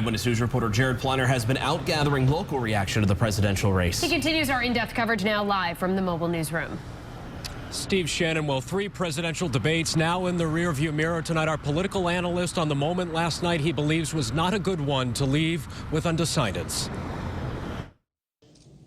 Eyewitness News reporter Jared Pleiner has been out gathering local reaction to the presidential race. He continues our in-depth coverage now live from the mobile newsroom. Steve Shannon, well, 3 presidential debates now in the rearview mirror tonight. Our political analyst on the moment last night he believes was not a good one to leave with undecideds.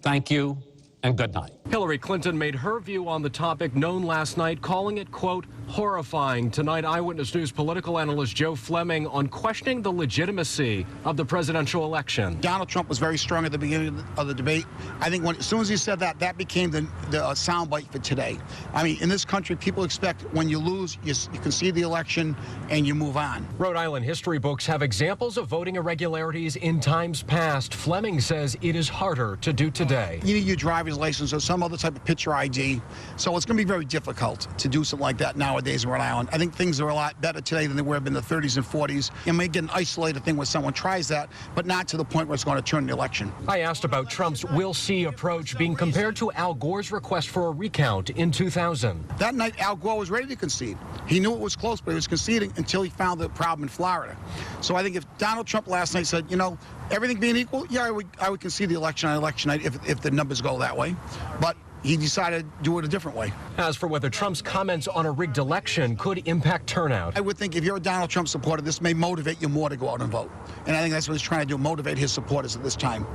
Thank you and good night. Hillary Clinton made her view on the topic known last night, calling it, quote, horrifying. Tonight, Eyewitness News political analyst Joe Fleming on questioning the legitimacy of the presidential election. Donald Trump was very strong at the beginning of the debate. I think as soon as he said that, that became the soundbite for today. I mean, in this country, people expect when you lose, you concede the election and you move on. Rhode Island history books have examples of voting irregularities in times past. Fleming says it is harder to do today. You need your driver's license or some other type of picture ID. So it's going to be very difficult to do something like that nowadays in Rhode Island. I think things are a lot better today than they were in the 30s and 40s. You may get an isolated thing where someone tries that, but not to the point where it's going to turn the election. I asked about Trump's we'll see approach being compared to Al Gore's request for a recount in 2000. That night, Al Gore was ready to concede. He knew it was close, but he was conceding until he found the problem in Florida. So I think if Donald Trump last night said, you know, everything being equal, yeah, I would concede the election on election night if the numbers go that way. But he decided to do it a different way. As for whether Trump's comments on a rigged election could impact turnout, I would think if you're a Donald Trump supporter, this may motivate you more to go out and vote. And I think that's what he's trying to do, motivate his supporters at this time.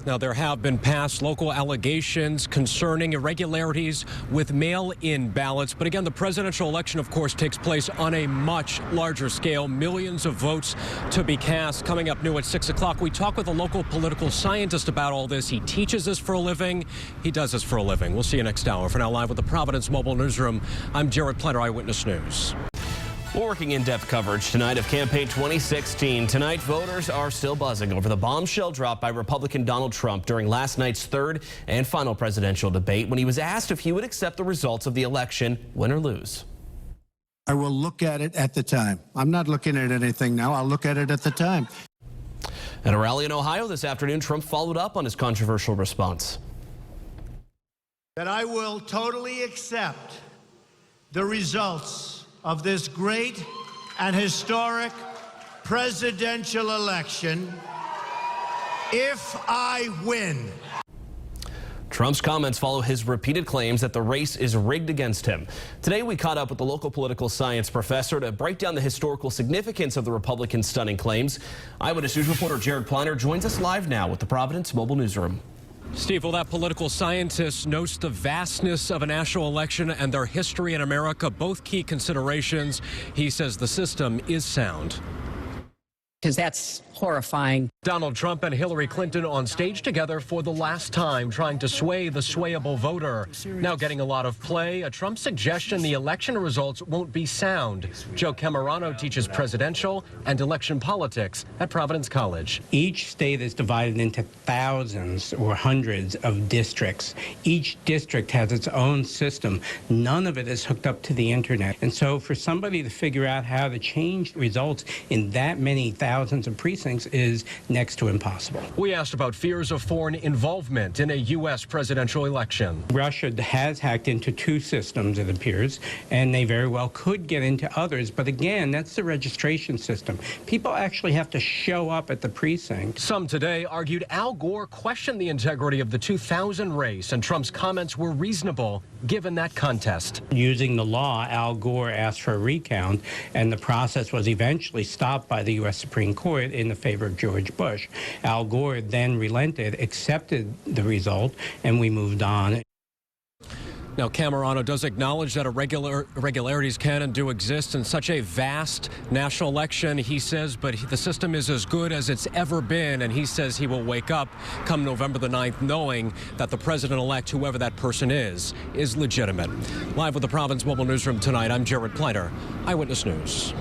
now, there have been past local allegations concerning irregularities with mail-in ballots. But again, the presidential election, of course, takes place on a much larger scale. Millions of votes to be cast. Coming up new at 6 o'clock, we talk with a local political scientist about all this. He teaches this for a living. He does this for a living. We'll see you next hour. For now, live with the Providence Mobile Newsroom, I'm Jared Pleiner, Eyewitness News. We're working in-depth coverage tonight of campaign 2016. Tonight, voters are still buzzing over the bombshell drop by Republican Donald Trump during last night's third and final presidential debate when he was asked if he would accept the results of the election, win or lose. I will look at it at the time. I'm not looking at anything now. I'll look at it at the time. At a rally in Ohio this afternoon, Trump followed up on his controversial response. That I will totally accept the results of this great and historic presidential election if I win. Trump's comments follow his repeated claims that the race is rigged against him. Today, we caught up with the local political science professor to break down the historical significance of the Republicans' stunning claims. Eyewitness News reporter Jared Pleiner joins us live now with the Providence Mobile Newsroom. Steve, well, that political scientist notes the vastness of a national election and their history in America, both key considerations. He says the system is sound. Because that's horrifying. Donald Trump and Hillary Clinton on stage together for the last time, trying to sway the swayable voter. Now getting a lot of play, a Trump suggestion the election results won't be sound. Joe Cammarano teaches presidential and election politics at Providence College. Each state is divided into thousands or hundreds of districts. Each district has its own system. None of it is hooked up to the internet. And so for somebody to figure out how to change results in that many thousands of precincts is next to impossible. We asked about fears of foreign involvement in a U.S. presidential election. Russia has hacked into 2 systems, it appears, and they very well could get into others. But again, that's the registration system. People actually have to show up at the precinct. Some today argued Al Gore questioned the integrity of the 2000 race, and Trump's comments were reasonable given that contest. Using the law, Al Gore asked for a recount, and the process was eventually stopped by the U.S. Supreme Court in the favor of George Bush. Al Gore then relented, accepted the result, and we moved on. Now, Cammarano does acknowledge that irregularities can and do exist in such a vast national election, he says, but the system is as good as it's ever been, and he says he will wake up come November the 9th knowing that the president-elect, whoever that person is legitimate. Live with the Providence Mobile Newsroom tonight, I'm Jared Pleiner, Eyewitness News.